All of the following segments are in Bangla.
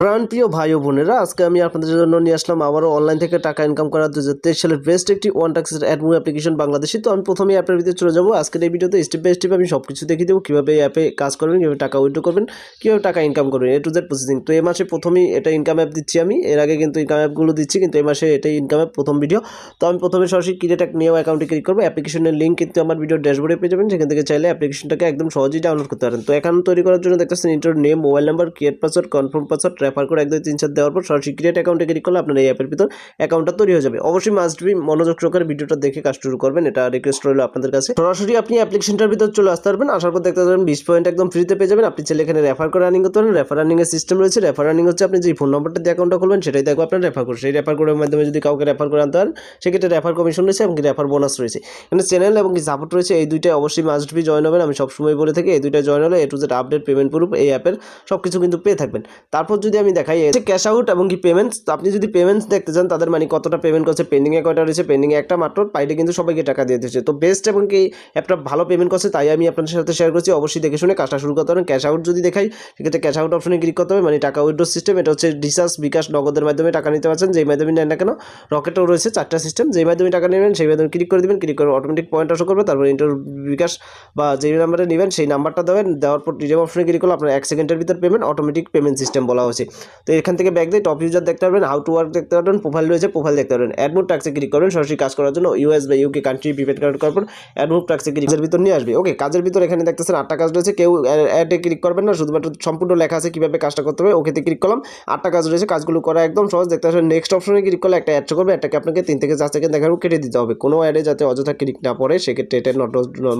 প্রাণপ্রিয় ভাই ও বোনেরা, আজকে আমি আপনাদের জন্য নিয়ে আসলাম আবারও অনলাইন থেকে টাকা ইনকাম করার 2023 সালের বেস্ট একটি ওয়ান টাক্সের অ্যাডমুভ অ্যাপ্লিকেশন বাংলাদেশি। তো আমি প্রথমে অ্যাপের ভিতরে চলে যাবো। আজকের এই ভিডিওতে স্টেপ বাই স্টেপ আমি সব কিছু দেখিয়ে দেবো, কীভাবে এই অ্যাপে কাজ করবেন, কীভাবে টাকা উইথড্র করবেন, কীভাবে টাকা ইনকাম করবেন, এ টু জেড প্রসেসিং। তো এই মাসে প্রথমেই এটা ইনকাম অ্যাপ দিচ্ছি আমি, এর আগে কিন্তু ইনকাম অ্যাপগুলো দিচ্ছি, কিন্তু এই মাসে এটাই ইনকাম অ্যাপ প্রথম ভিডিও। তো আমি প্রথমে সরাসরি ক্রিয়েট নিউ অ্যাকাউন্টে ক্লিক করবো। অ্যাপ্লিকেশনের লিঙ্ক কিন্তু আমার ভিডিও ড্যাশবোর্ডে পেয়ে যাবেন, সেখান থেকে চাইলে অ্যাপ্লিকেশনটাকে একদম সহজেই ডাউনলোড করতে পারেন। তো অ্যাকাউন্ট তৈরি করার জন্য দেখতেছেন inter name, mobile number, create password, confirm password, refer code 1 2 3 4 দেওয়ার পর সরাসরি ক্রিয়েট অ্যাকাউন্টে ক্লিক করলে আপনার এই অ্যাপের ভিতর অ্যাকাউন্টটা তৈরি হয়ে যাবে। অবশ্যই মাস্ট বি মনোযোগ সহকারে ভিডিওটা দেখে কাজ শুরু করবেন, এটা রিকোয়েস্ট রইল আপনাদের কাছে। সরাসরি আপনি অ্যাপ্লিকেশনটার ভিতর চলে আসতে পারবেন। আসার পর দেখতে পাবেন 20 পয়েন্ট একদম ফ্রিতে পেয়ে যাবেন। আপনি চাইলে এখানে রেফার করে আর্নিং করতে পারেন। রেফার আর্নিং এর সিস্টেম রয়েছে। রেফার আর্নিং হচ্ছে আপনি যে ফোন নম্বরটা দিয়ে অ্যাকাউন্টটা খুলবেন সেটাই দেখো আপনার রেফার কোড, সেই রেফার কোডের মাধ্যমে যদি কাউকে রেফার করে আনতে পারেন সেক্ষেত্রে রেফার কমিশন রয়েছে এবং রেফার বোনাস রয়েছে। এখানে চ্যানেল এবং সাপোর্ট রয়েছে, এই দুইটাই অবশ্যই মাস্ট বি জয়েন হবেন। আমি সবসময় বলে থাকি এই দুইটা জয়েন হলে A to Z update, payment proof, এই অ্যাপের সব কিছু কিন্তু পেয়ে থাকবেন। তারপর যদি আমি দেখাই ক্যাশ আউট এবং কি পেমেন্টস, আপনি যদি পেমেন্টস দেখতে চান তাদের মানে কতটা পেমেন্ট করছে, পেন্ডিংয়ে কয়টা রয়েছে, পেন্ডিংয়ে একটা মাত্র, পাইলে কিন্তু সবাইকে টাকা দিয়ে দিচ্ছে। তো বেস্ট এবং কি অ্যাপটা ভালো পেমেন্ট করছে, তাই আমি আপনাদের সাথে শেয়ার করছি। অবশ্যই দেখে শুনে কাজটা শুরু করতে পারেন। ক্যাশ আউট যদি দেখাই সেক্ষেত্রে ক্যাশ আউট অপশনে ক্লিক করতে হবে, মানে টাকা উইথড্র সিস্টেম। এটা হচ্ছে রিচার্জ, বিকাশ, নগদের মাধ্যমে টাকা নিতে পারছেন, যেই মাধ্যমে নেন না কেন। রকেটও রয়েছে 4টা সিস্টেম, যেই মাধ্যমে টাকা নেবেন সেই মাধ্যমে ক্লিক করে দেবেন। ক্লিক করে অটোমেটিক পয়েন্ট আসা করবে, তারপর ইন্টার বিকাশ বা যেই নাম্বারে নেবেন সেই নাম্বারটা দেবেন। দেওয়ার পর রিজেম অপশনে ক্লিক করলে আপনার 1 সেকেন্ডের ভিতর পেমেন্ট, অটোমেটিক পেমেন্ট সিস্টেম বলা হয়েছে। তো এখান থেকে ব্যাক দিয়ে টপ ইউজার দেখতে পারবেন, হাউ টু ওয়ার্ক দেখতে পারবেন, প্রোফাইল রয়েছে, প্রোফাইল দেখতে পারবেন। অ্যাডমোভ টাক্সে ক্লিক করবেন সরাসরি কাজ করার জন্য। ইউএস বা ইউকে কান্ট্রি প্রিপেড করার পর অ্যাডমোভ টাক্সে ক্লিকের ভিতর নিয়ে আসবে। ওকে, কাজের ভিতর এখানে দেখতেছেন 8টা কাজ রয়েছে। কেউ অ্যাডে ক্লিক করবেন না, শুধুমাত্র সম্পূর্ণ লেখা আছে কীভাবে কাজটা করতে হবে। ওকেতে ক্লিক করলাম, 8টা কাজ রয়েছে, কাজগুলো করা একদম সহজ। দেখতে আসলে নেক্সট অপশনে ক্লিক করলে একটা অ্যাড করবে, এটাকে আপনাকে 3 থেকে 4 সেকেন্ড দেখার কেটে দিতে হবে। কোনো অ্যাডে যাতে অযথা ক্লিক না পড়ে সেক্ষেত্রে এটা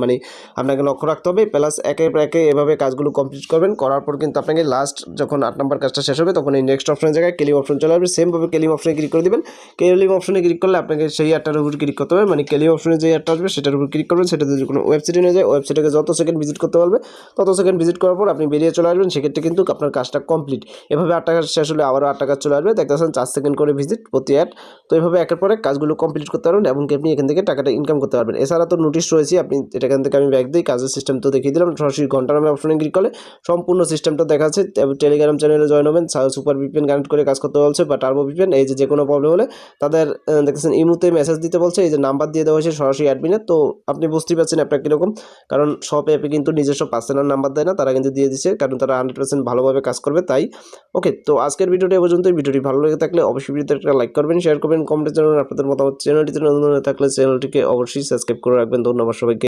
মানে আপনাকে লক্ষ্য রাখতে হবে। প্লাস একে একে এভাবে কাজগুলো কমপ্লিট করবেন। করার পর কিন্তু আপনাকে লাস্ট যখন 8 নম্বর কাজটা শেষ হবে তখন এই নেক্সট অপশনের জায়গায় ক্লেম অপশন চলে আসবে। সেমভাবে ক্লেম অপশনে ক্লিক করে দেবেন। ক্লেম অপশনে ক্লিক করলে আপনাকে সেই অ্যাডটার উপর ক্লিক করতে হবে, মানে ক্লেম অপশনে যে অ্যাডটা আসবে সেটার উপর ক্লিক করবেন। সেটা যদি কোনো ওয়েবসাইটে নিয়ে যায়, ওয়েবসাইটে যত সেকেন্ড ভিজিট করতে পারবে তত সেকেন্ড ভিজিট করার পর আপনি বেরিয়ে চলে আসবেন। সেক্ষেত্রে কিন্তু আপনার কাজটা কমপ্লিট। এভাবে 8টা কাজ শেষ হলে আবারও 8টা কাজ চলে আসবে। দেখতেছেন 4 সেকেন্ড করে ভিজিট প্রতি অ্যাড। তো এইভাবে একের পর এক কাজগুলো কমপ্লিট করতে পারবেন এবং আপনি এখান থেকে টাকাটা ইনকাম করতে পারবেন। এছাড়া তো নোটিশ রয়েছে, আপনি এখান থেকে আমি ব্যাক দিই, কাজের সিস্টেম তো দেখিয়ে দিলাম। সরাসরি ঘন্টা নামে অপশনে ক্লিক করলে সম্পূর্ণ সিস্টেমটা দেখাচ্ছে। টেলিগ্রাম চ্যানেলে জয়েন হবেন, সুপার ভিপিএন কানেক্ট করে কাজ করতে বলছে বা টার্বো ভিপিএন। এই যে কোনো প্রবলেম হলে তাদের দেখতেছেন ইমুতে মেসেজ দিতে বলছে, এই যে নাম্বার দিয়ে দেওয়া হয়েছে সরাসরি অ্যাডমিনের। তো আপনি বুঝতেই পারছেন অ্যাপটা কীরকম, কারণ সব অ্যাপে কিন্তু নিজস্ব পার্সোনাল নাম্বার দেয় না, তারা কিন্তু দিয়ে দিচ্ছে, কারণ তারা 100% ভালোভাবে কাজ করবে তাই। ওকে, তো আজকের ভিডিওটি এ পর্যন্তই। ভিডিওটি ভালো লেগে থাকলে অবশ্যই ভিডিওতে একটা লাইক করবেন, শেয়ার করবেন, কমেন্টে জানাবেন আপনাদের মতামত। চ্যানেলটিতে নতুন হয়ে থাকলে চ্যানেলটিকে অবশ্যই সাবস্ক্রাইব করে রাখবেন। ধন্যবাদ সবাইকে।